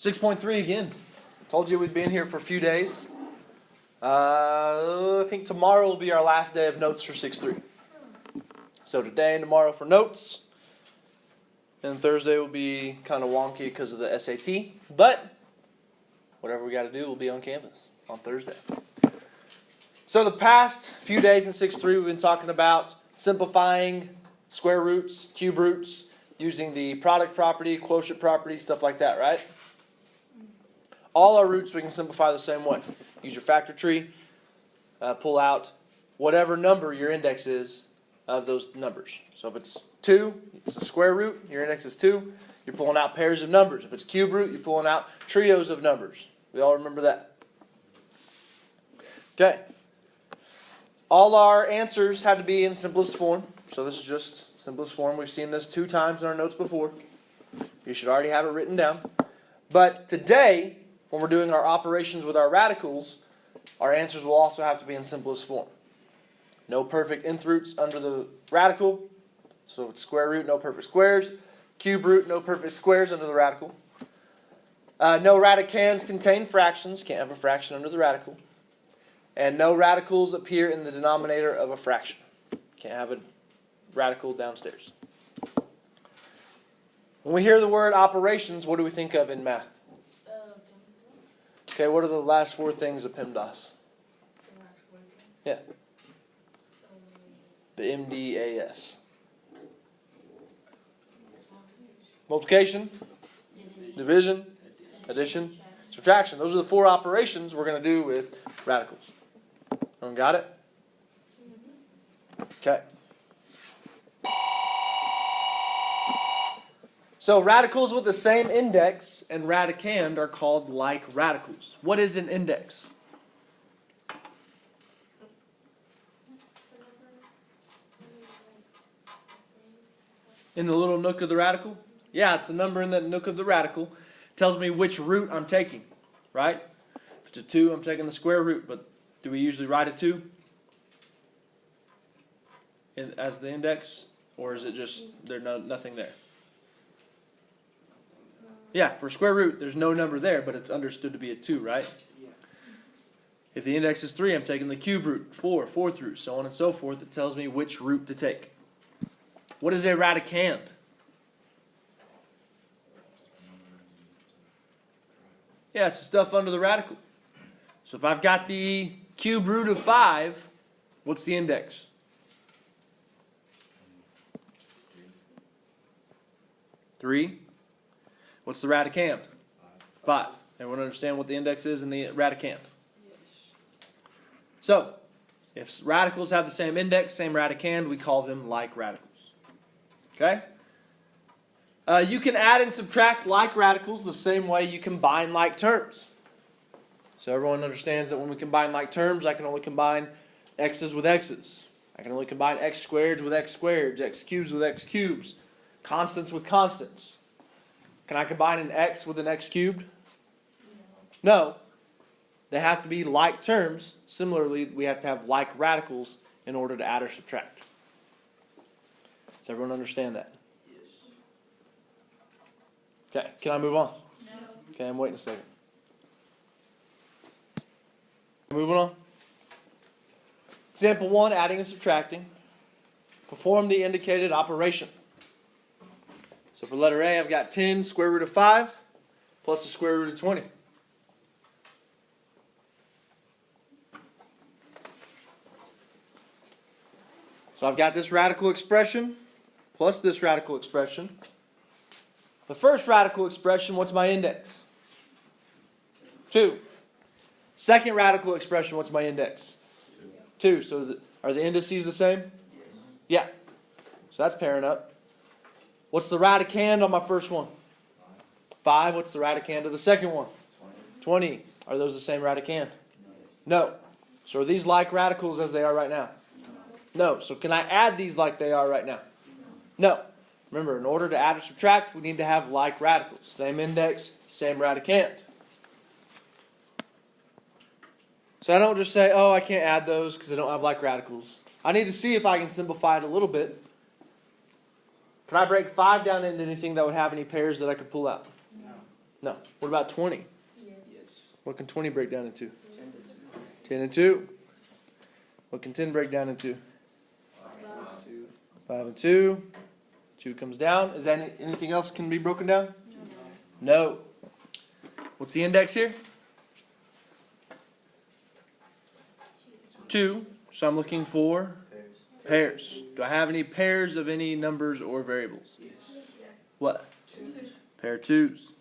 6.3 again. Told you we'd be in here for a few days. I think tomorrow will be our last day of notes for 6.3. So today and tomorrow for notes. And Thursday will be kind of wonky because of the SAT. But whatever we got to do, we'll be on campus on Thursday. So the past few days in 6.3, we've been talking about simplifying square roots, cube roots, using the product property, quotient property, stuff like that, right? All our roots we can simplify the same way. Use your factor tree, pull out whatever number your index is of those numbers. So if it's 2, it's a square root, your index is 2, you're pulling out pairs of numbers. If it's cube root, you're pulling out trios of numbers. We all remember that. Okay. All our answers had to be in simplest form. So this is just simplest form. We've seen this 2 times in our notes before. You should already have it written down. But today, when we're doing our operations with our radicals, our answers will also have to be in simplest form. No perfect nth roots under the radical. So if it's square root, no perfect squares. Cube root, no perfect squares under the radical. No radicands contain fractions. Can't have a fraction under the radical. And no radicals appear in the denominator of a fraction. Can't have a radical downstairs. When we hear the word operations, what do we think of in math? Okay, what are the last 4 things of PEMDAS? Yeah. The MDAS. Multiplication, division, addition, subtraction. Those are the 4 operations we're going to do with radicals. Everyone got it? Okay. So radicals with the same index and radicand are called like radicals. What is an index? In the little nook of the radical? Yeah, it's the number in the nook of the radical. It tells me which root I'm taking, right? If it's a 2, I'm taking the square root, but do we usually write a 2 as the index? Or is it just there's nothing there? Yeah, for square root, there's no number there, but it's understood to be a 2, right? Yeah. If the index is 3, I'm taking the cube root, 4, 4th root, so on and so forth. It tells me which root to take. What is a radicand? Yeah, it's the stuff under the radical. So if I've got the cube root of 5, what's the index? 3. What's the radicand? 5. Everyone understand what the index is in the radicand? Yes. So, if radicals have the same index, same radicand, we call them like radicals. Okay? You can add and subtract like radicals the same way you combine like terms. So everyone understands that when we combine like terms, I can only combine x's with x's. I can only combine x squareds with x squareds, x cubes with x cubes, constants with constants. Can I combine an x with an x cubed? No. They have to be like terms. Similarly, we have to have like radicals in order to add or subtract. Does everyone understand that? Yes. Okay, can I move on? No. Okay, I'm waiting a second. Moving on. Example 1, adding and subtracting. Perform the indicated operation. So for letter A, I've got 10 square root of 5 plus the square root of 20. So I've got this radical expression plus this radical expression. The first radical expression, what's my index? 2. Second radical expression, what's my index? 2. So are the indices the same? Yeah. So that's pairing up. What's the radicand on my first one? 5. What's the radicand of the second one? 20. Are those the same radicand? No. So are these like radicals as they are right now? No. So can I add these like they are right now? No. Remember, in order to add or subtract, we need to have like radicals. Same index, same radicand. So I don't just say, oh, I can't add those because I don't have like radicals. I need to see if I can simplify it a little bit. Can I break 5 down into anything that would have any pairs that I could pull out? No. What about 20? Yes. What can 20 break down into? 10 to 2. 10 and 2. What can 10 break down into? 5 2. 5 and 2. 2 comes down. Is that anything else can be broken down? No. What's the index here? 2. So I'm looking for pairs. Do I have any pairs of any numbers or variables? Yes. What? 2. Pair of 2s.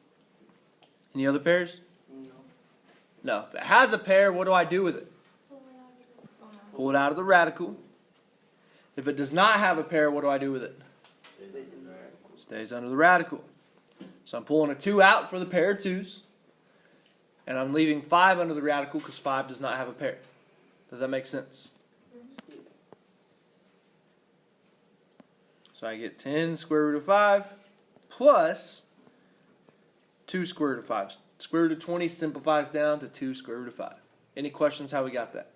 Any other pairs? No. No. If it has a pair, what do I do with it? Pull it out of the radical. If it does not have a pair, what do I do with it? Stays under the radical. So I'm pulling a 2 out for the pair of 2s. And I'm leaving 5 under the radical because 5 does not have a pair. Does that make sense? So I get 10 square root of 5 plus 2 square root of 5. Square root of 20 simplifies down to 2 square root of 5. Any questions how we got that?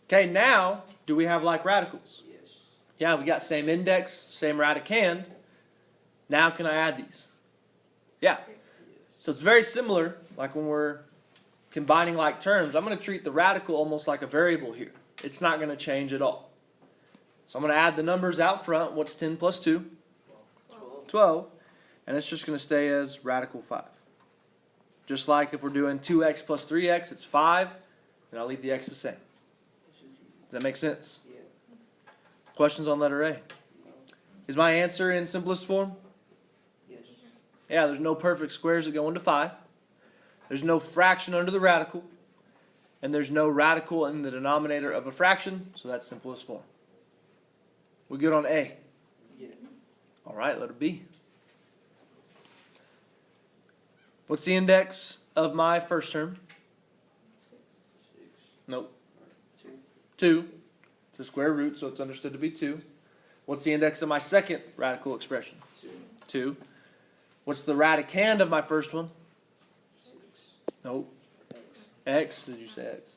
Okay, now, do we have like radicals? Yes. Yeah, we got same index, same radicand. Now can I add these? Yeah. So it's very similar, like when we're combining like terms. I'm going to treat the radical almost like a variable here. It's not going to change at all. So I'm going to add the numbers out front. What's 10 plus 2? 12. And it's just going to stay as radical 5. Just like if we're doing 2x plus 3x, it's 5. And I'll leave the x the same. Does that make sense? Yeah. Questions on letter A? No. Is my answer in simplest form? Yes. Yeah, there's no perfect squares that go into 5. There's no fraction under the radical. And there's no radical in the denominator of a fraction, so that's simplest form. We good on A? Yeah. All right, letter B. What's the index of my first term? 6. Nope. 2. 2. It's a square root, so it's understood to be 2. What's the index of my second radical expression? 2. 2. What's the radicand of my first one? 6. Nope. X. X. Did you say X?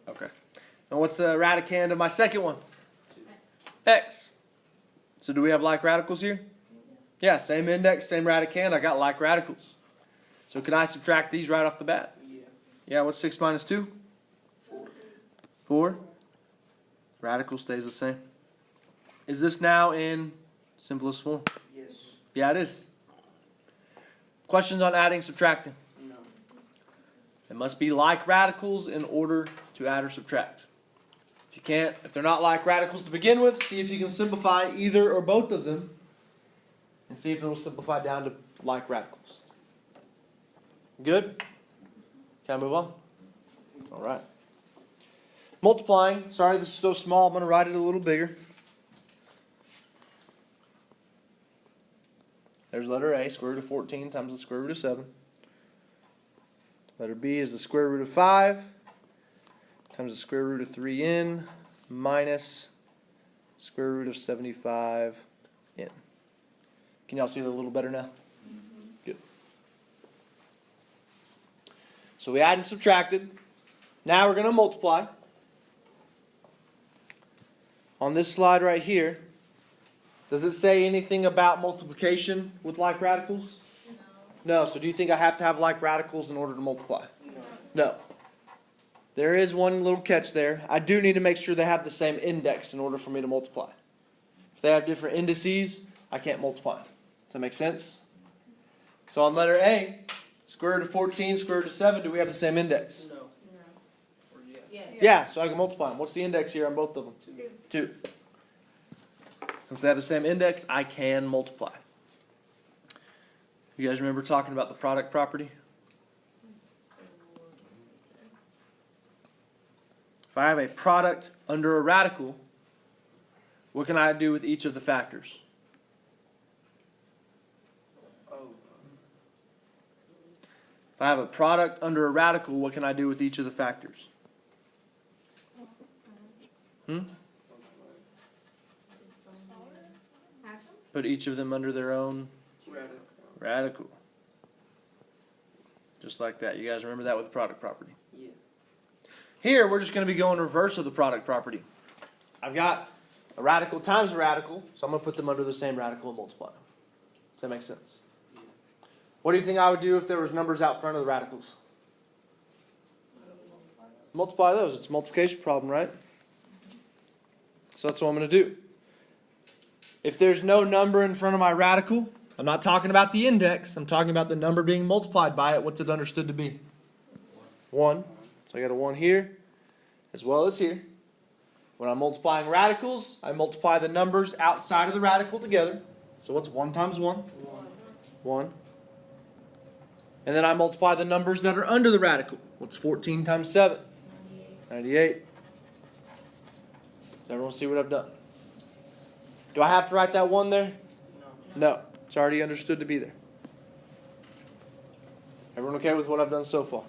Okay. And what's the radicand of my second one? 2. X. So do we have like radicals here? Yeah, same index, same radicand. I got like radicals. So can I subtract these right off the bat? Yeah. Yeah, what's 6 minus 2? 4. 4. Radical stays the same. Is this now in simplest form? Yes. Yeah, it is. Questions on adding, subtracting? No. It must be like radicals in order to add or subtract. If they're not like radicals to begin with, see if you can simplify either or both of them and see if it will simplify down to like radicals. Good? Can I move on? All right. Multiplying. Sorry, this is so small. I'm going to write it a little bigger. There's letter A, square root of 14 times the square root of 7. Letter B is the square root of 5 times the square root of 3n minus square root of 75n. Can y'all see that a little better now? Good. So we added and subtracted. Now we're going to multiply. On this slide right here, does it say anything about multiplication with like radicals? No. So do you think I have to have like radicals in order to multiply? No. There is one little catch there. I do need to make sure they have the same index in order for me to multiply. If they have different indices, I can't multiply. Does that make sense? So on letter A, square root of 14, square root of 7, do we have the same index? No. Or yeah. Yes. Yeah, so I can multiply them. What's the index here on both of them? 2. Since they have the same index, I can multiply. You guys remember talking about the product property? If I have a product under a radical, what can I do with each of the factors? Oh. If I have a product under a radical, what can I do with each of the factors? Put each of them under their own Radical. radical. Just like that. You guys remember that with the product property? Yeah. Here, we're just going to be going reverse of the product property. I've got a radical times a radical, so I'm going to put them under the same radical and multiply them. Does that make sense? Yeah. What do you think I would do if there was numbers out front of the radicals? Multiply those. It's a multiplication problem, right? So that's what I'm going to do. If there's no number in front of my radical, I'm not talking about the index. I'm talking about the number being multiplied by it. What's it understood to be? 1. So I got a 1 here as well as here. When I'm multiplying radicals, I multiply the numbers outside of the radical together. So what's 1 times 1? 1. And then I multiply the numbers that are under the radical. What's 14 times 7? 98. Does everyone see what I've done? Do I have to write that 1 there? No. It's already understood to be there. Everyone okay with what I've done so far?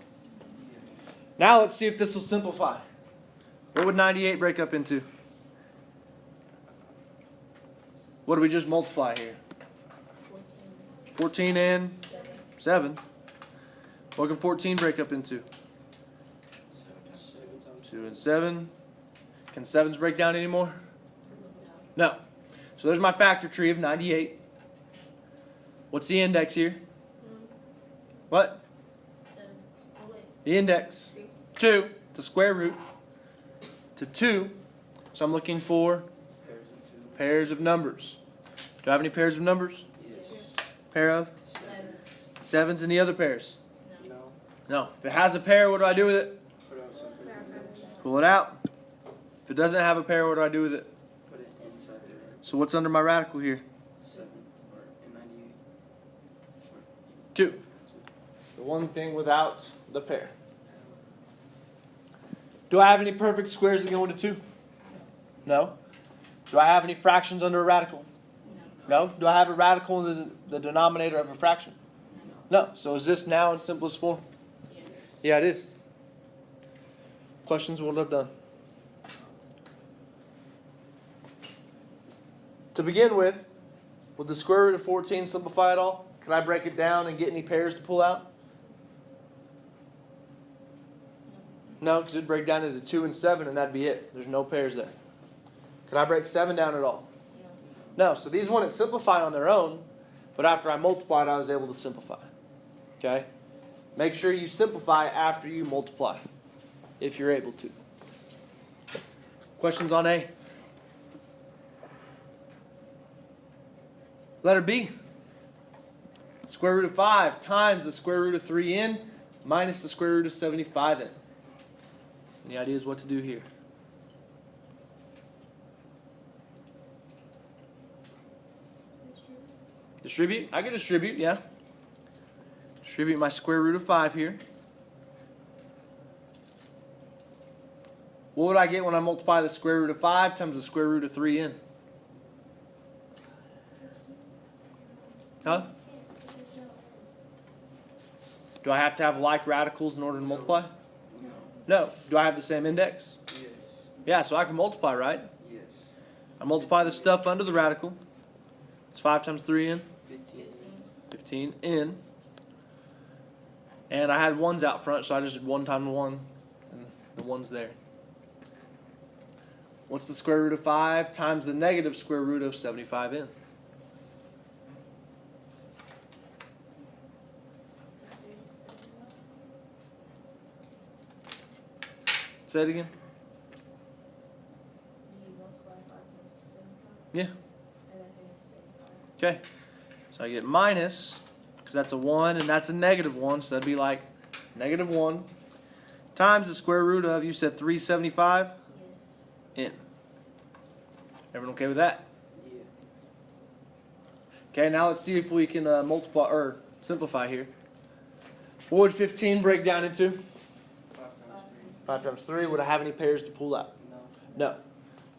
Now let's see if this will simplify. What would 98 break up into? What do we just multiply here? 14 and 7. What can 14 break up into? 2 and 7. Can 7s break down anymore? No. So there's my factor tree of 98. What's the index here? What? The index. 2. The square root. To 2. So I'm looking for pairs of numbers. Do I have any pairs of numbers? Yes. Pair of? 7s and the other pairs? No. No. If it has a pair, what do I do with it? Put out something. Pull it out. If it doesn't have a pair, what do I do with it? Put it inside there. So what's under my radical here? 7 or in 98. 2. The one thing without the pair. Do I have any perfect squares that go into 2? No. Do I have any fractions under a radical? No. Do I have a radical in the denominator of a fraction? No. So is this now in simplest form? Yeah, it is. Questions? What I've done. To begin with, would the square root of 14 simplify at all? Can I break it down and get any pairs to pull out? No, because it'd break down into 2 and 7 and that'd be it. There's no pairs there. Could I break 7 down at all? No, so these wouldn't simplify on their own, but after I multiplied, I was able to simplify. Okay? Make sure you simplify after you multiply, if you're able to. Questions on A? Letter B. Square root of 5 times the square root of 3n minus the square root of 75n. Any ideas what to do here? Distribute? I can distribute, yeah. Distribute my square root of 5 here. What would I get when I multiply the square root of 5 times the square root of 3n? Huh? Do I have to have like radicals in order to multiply? No. Do I have the same index? Yes. Yeah, so I can multiply, right? Yes. I multiply the stuff under the radical. It's 5 times 3n. 15. 15n. And I had 1's out front, so I just did 1 times 1. And the 1's there. What's the square root of 5 times the negative square root of 75n? Say it again. Yeah. Okay. So I get minus, because that's a 1 and that's a negative 1, so that'd be like negative 1 times the square root of, you said 375? N. Everyone okay with that? Yeah. Okay, now let's see if we can multiply or simplify here. What would 15 break down into? 5 times 5 times 3. Would I have any pairs to pull out? 3. No. No.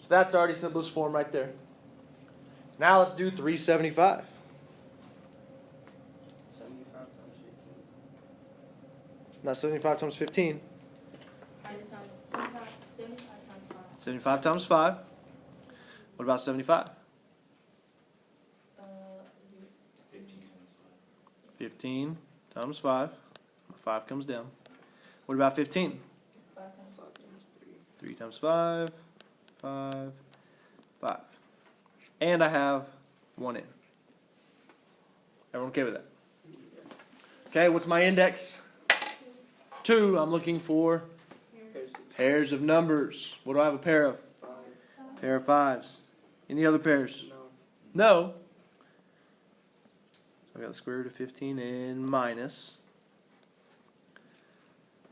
So that's already simplest form right there. Now let's do 375. 75 times 15. Not 75 times 15. 75 times 5. What about 75? 15 times 5. 5 comes down. What about 15? 5 times 3. 3 times 5. 5. 5. And I have 1 in. Everyone okay with that? Okay, what's my index? 2. I'm looking for pairs of numbers. What do I have a pair of? 5. Pair of 5s. Any other pairs? No. No. I got the square root of 15 and minus.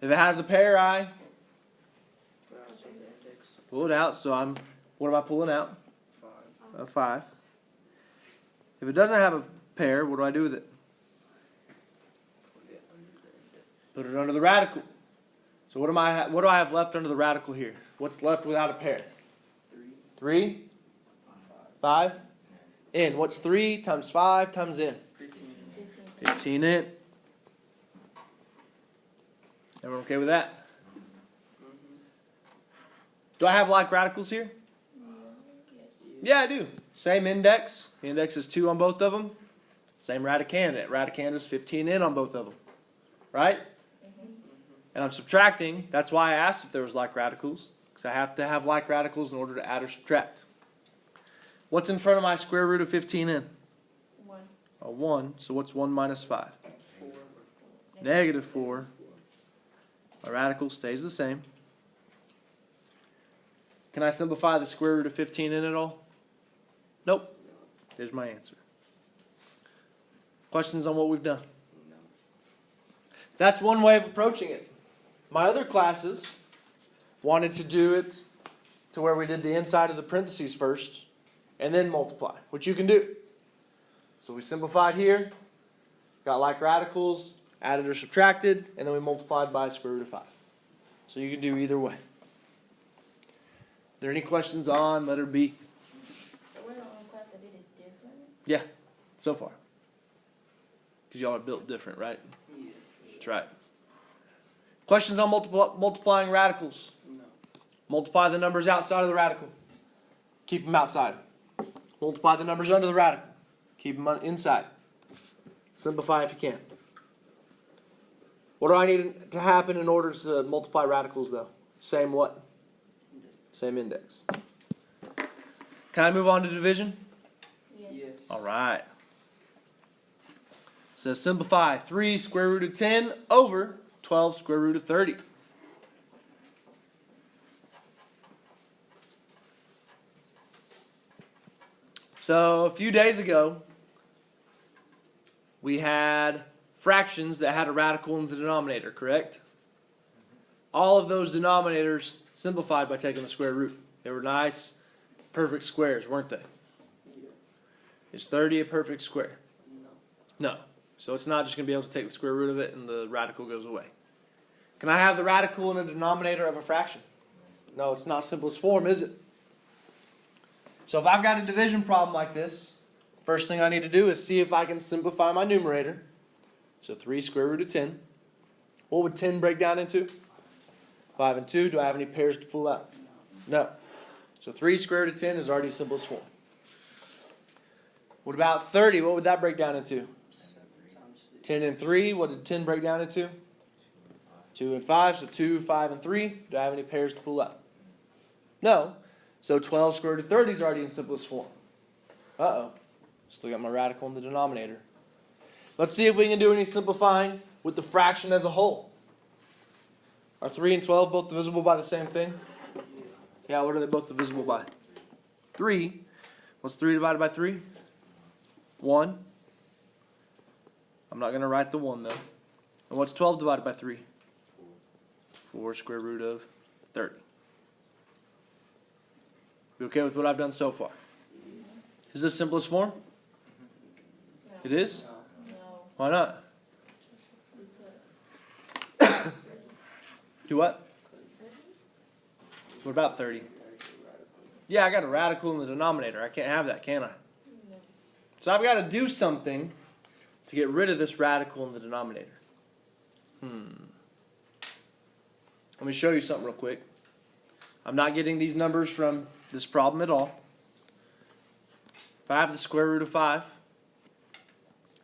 If it has a pair, I pull it out. So what am I pulling out? 5. A 5. If it doesn't have a pair, what do I do with it? Put it under the radical. So what do I have left under the radical here? What's left without a pair? 3? 5? In. What's 3 times 5 times in? 15 in. Everyone okay with that? Do I have like radicals here? Yeah, I do. Same index. The index is 2 on both of them. Same radicand. Radicand is 15 in on both of them. Right? And I'm subtracting. That's why I asked if there was like radicals. Because I have to have like radicals in order to add or subtract. What's in front of my square root of 15 in? 1. A 1. So what's 1 minus 5? 4. Negative 4. My radical stays the same. Can I simplify the square root of 15 in at all? Nope. There's my answer. Questions on what we've done? No. That's one way of approaching it. My other classes wanted to do it to where we did the inside of the parentheses first and then multiply, which you can do. So we simplified here, got like radicals, added or subtracted, and then we multiplied by square root of 5. So you can do either way. Are there any questions on letter B? So we're the only class that did it different? Yeah, so far. Because y'all are built different, right? Yeah. That's right. Questions on multiplying radicals? No. Multiply the numbers outside of the radical. Keep them outside. Multiply the numbers under the radical. Keep them inside. Simplify if you can. What do I need to happen in order to multiply radicals, though? Same what? Same index. Can I move on to division? Yes. All right. So simplify 3 square root of 10 over 12 square root of 30. So a few days ago, we had fractions that had a radical in the denominator, correct? All of those denominators simplified by taking the square root. They were nice, perfect squares, weren't they? Yeah. Is 30 a perfect square? No. No. So it's not just going to be able to take the square root of it and the radical goes away. Can I have the radical in the denominator of a fraction? No, it's not simplest form, is it? So if I've got a division problem like this, first thing I need to do is see if I can simplify my numerator. So 3 square root of 10. What would 10 break down into? 5 and 2. Do I have any pairs to pull out? No. So 3 square root of 10 is already simplest form. What about 30? What would that break down into? 10 and 3. What did 10 break down into? 2 and 5. So 2, 5, and 3. Do I have any pairs to pull out? No. So 12 square root of 30 is already in simplest form. Uh-oh. Still got my radical in the denominator. Let's see if we can do any simplifying with the fraction as a whole. Are 3 and 12 both divisible by the same thing? Yeah, what are they both divisible by? 3. What's 3 divided by 3? 1. I'm not going to write the 1 though. And what's 12 divided by 3? 4 square root of 30. You okay with what I've done so far? Is this simplest form? No. It is? No. Why not? Because Do what? What about 30? Yeah, I got a radical in the denominator. I can't have that, can I? no. So I've got to do something to get rid of this radical in the denominator. Let me show you something real quick. I'm not getting these numbers from this problem at all. If I have the square root of 5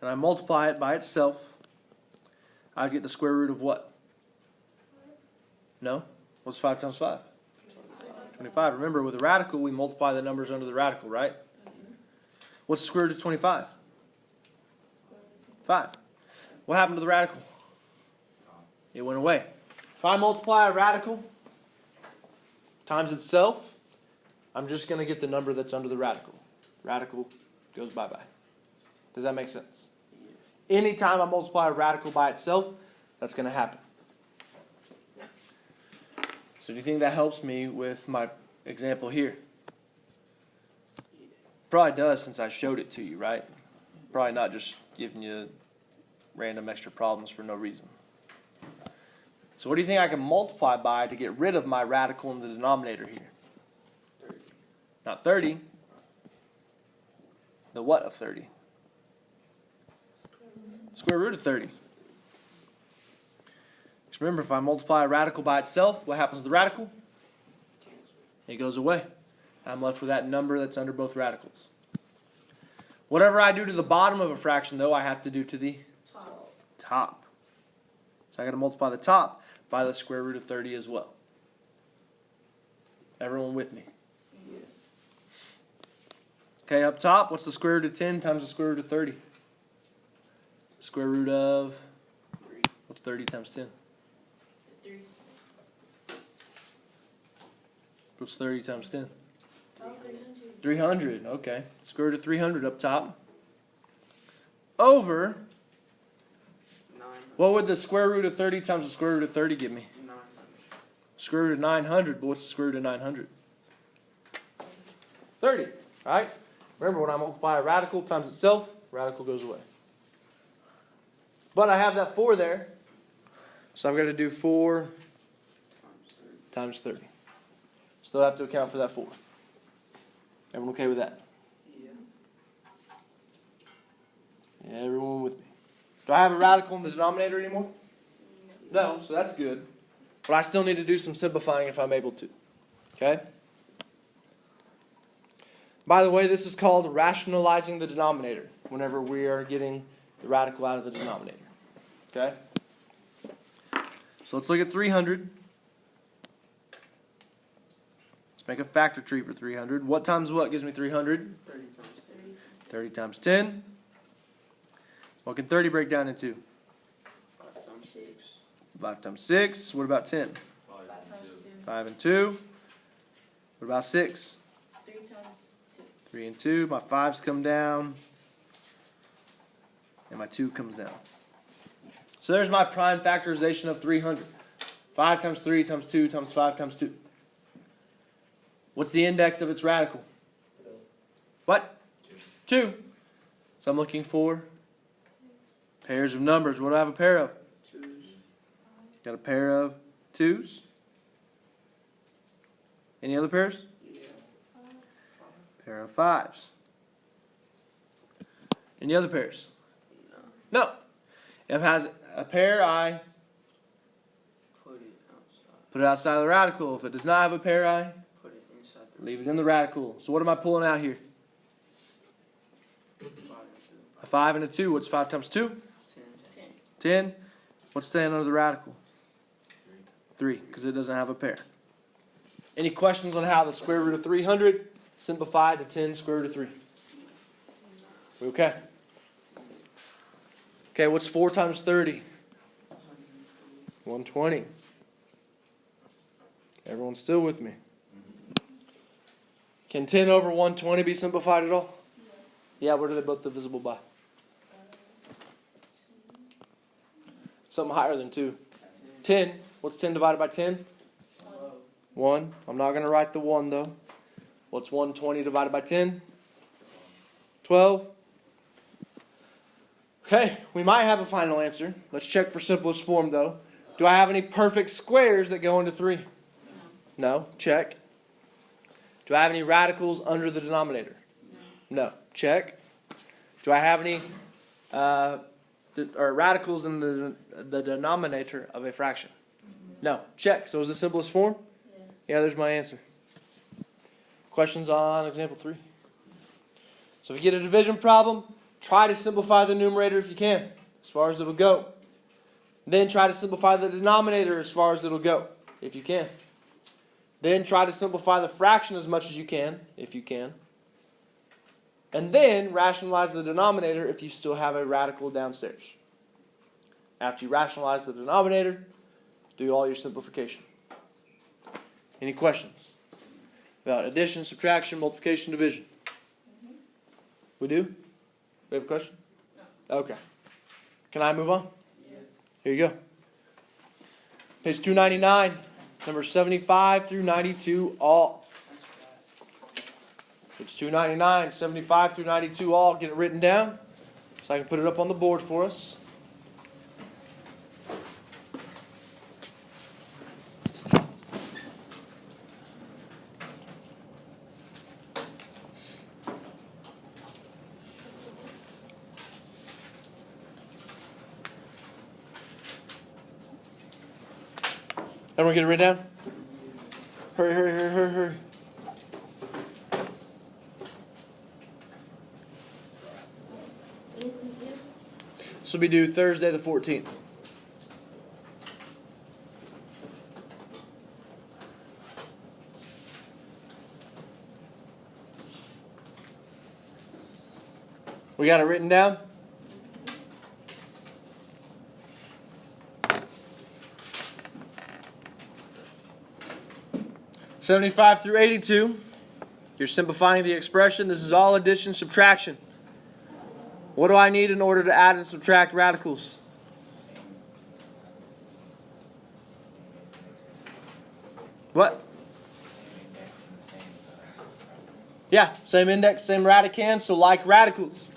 and I multiply it by itself, I get the square root of what? No? What's 5 times 5? 25. Remember, with a radical, we multiply the numbers under the radical, right? What's the square root of 25? 5. What happened to the radical? It went away. If I multiply a radical times itself, I'm just going to get the number that's under the radical. Radical goes bye-bye. Does that make sense? Anytime I multiply a radical by itself, that's going to happen. So do you think that helps me with my example here? Probably does, since I showed it to you, right? Probably not just giving you random extra problems for no reason. So what do you think I can multiply by to get rid of my radical in the denominator here? 30. Not 30. The what of 30? Square root of 30. Just remember, if I multiply a radical by itself, what happens to the radical? It goes away. I'm left with that number that's under both radicals. Whatever I do to the bottom of a fraction, though, I have to do to the top. So I got to multiply the top by the square root of 30 as well. Everyone with me? Yeah. Okay, up top, what's the square root of 10 times the square root of 30? Square root of, 3. what's 30 times 10? 3. What's 30 times 10? Oh, 300. 300, okay. Square root of 300 up top. Over, 900. what would the square root of 30 times the square root of 30 give me? 900. Square root of 900, but what's the square root of 900? 30, right? Remember, when I multiply a radical times itself, radical goes away. But I have that 4 there, so I've got to do 4 Times 30. times 30. Still have to account for that 4. Everyone okay with that? Yeah. Yeah, everyone with me. Do I have a radical in the denominator anymore? No, so that's good. But I still need to do some simplifying if I'm able to. Okay? By the way, this is called rationalizing the denominator whenever we are getting the radical out of the denominator. Okay? So let's look at 300. Let's make a factor tree for 300. What times what gives me 300? 30 times 10. 30 times 10. What can 30 break down into? 5 times 6. 5 times 6. What about 10? 5 times 2. 5 and 2. What about 6? 3 times 2. 3 and 2. My 5's come down. And my 2 comes down. So there's my prime factorization of 300. 5 times 3 times 2 times 5 times 2. What's the index of its radical? What? 2. So I'm looking for pairs of numbers. What do I have a pair of? 2s. Got a pair of 2s. Any other pairs? Yeah. Pair of 5s. Any other pairs? No. No. If it has a pair, I Put it outside. put it outside of the radical. If it does not have a pair, I Put it inside the leave it in the radical. So what am I pulling out here? 5 and 2. A 5 and a 2. What's 5 times 2? 10. 10. 10. What's staying under the radical? 3, because it doesn't have a pair. Any questions on how the square root of 300 simplified to 10 square root of 3? We okay? Okay, what's 4 times 30? 120. Everyone's still with me? Can 10 over 120 be simplified at all? Yeah, what are they both divisible by? Something higher than 2. 10. What's 10 divided by 10? 1. I'm not going to write the 1 though. What's 120 divided by 10? 12. Okay, we might have a final answer. Let's check for simplest form though. Do I have any perfect squares that go into 3? No. Check. Do I have any radicals under the denominator? No. Check. Do I have any radicals in the denominator of a fraction? No. Check. So is the simplest form? Yes. Yeah, there's my answer. Questions on example 3? So if you get a division problem, try to simplify the numerator if you can, as far as it'll go. Then try to simplify the denominator as far as it'll go, if you can. Then try to simplify the fraction as much as you can, if you can. And then rationalize the denominator if you still have a radical downstairs. After you rationalize the denominator, do all your simplification. Any questions about addition, subtraction, multiplication, division? We do? We have a question? No. Okay. Can I move on? Yes. Here you go. Page 299, numbers 75 through 92, all. Page 299, 75 through 92, all. Get it written down so I can put it up on the board for us. Everyone get it written down? Hurry, hurry, hurry, hurry, hurry. This will be due Thursday the 14th. We got it written down? $75 through 82. You're simplifying the expression. This is all addition, subtraction. What do I need in order to add and subtract radicals? What? Yeah, same index, same radicand, so like radicals.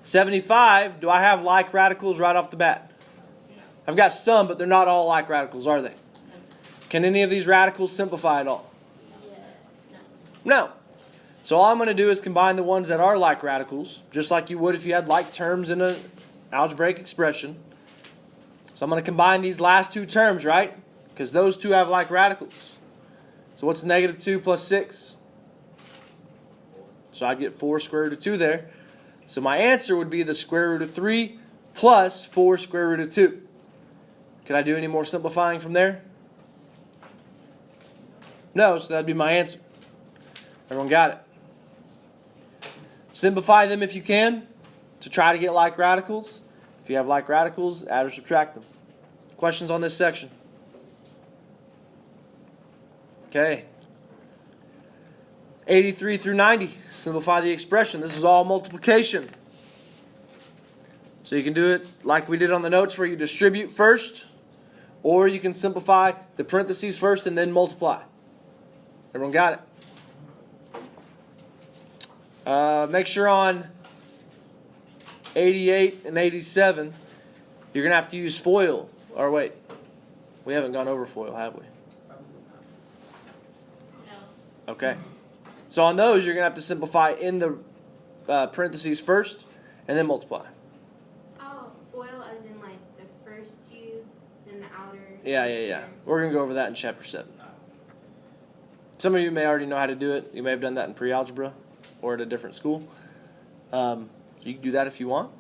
75, do I have like radicals right off the bat? I've got some, but they're not all like radicals, are they? Can any of these radicals simplify at all? No. So all I'm going to do is combine the ones that are like radicals, just like you would if you had like terms in an algebraic expression. So I'm going to combine these last two terms, right? Because those two have like radicals. So what's negative 2 plus 6? So I'd get 4 square root of 2 there. So my answer would be the square root of 3 plus 4 square root of 2. Can I do any more simplifying from there? No, so that'd be my answer. Everyone got it? Simplify them if you can to try to get like radicals. If you have like radicals, add or subtract them. Questions on this section? Okay. 83 through 90. Simplify the expression. This is all multiplication. So you can do it like we did on the notes where you distribute first, or you can simplify the parentheses first and then multiply. Everyone got it? Make sure on 88 and 87, you're going to have to use FOIL. Or wait, we haven't gone over FOIL, have we? No. Okay. So on those, you're going to have to simplify in the parentheses first and then multiply. Oh, FOIL as in like the first two, then the outer. Yeah. We're going to go over that in chapter 7. Some of you may already know how to do it. You may have done that in pre-algebra or at a different school. You can do that if you want.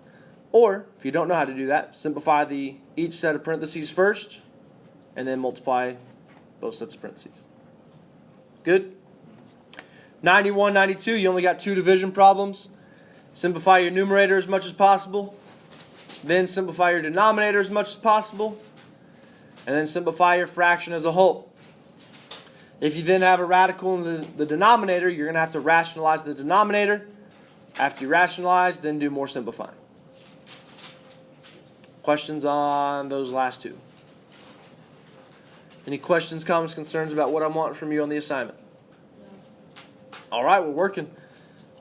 Or, if you don't know how to do that, simplify each set of parentheses first and then multiply both sets of parentheses. Good? 91, 92, you only got 2 division problems. Simplify your numerator as much as possible. Then simplify your denominator as much as possible. And then simplify your fraction as a whole. If you then have a radical in the denominator, you're going to have to rationalize the denominator. After you rationalize, then do more simplifying. Questions on those last two? Any questions, comments, concerns about what I'm wanting from you on the assignment? All right, we're working.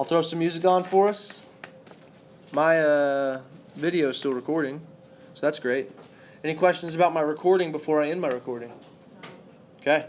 I'll throw some music on for us. My video is still recording, so that's great. Any questions about my recording before I end my recording? Okay.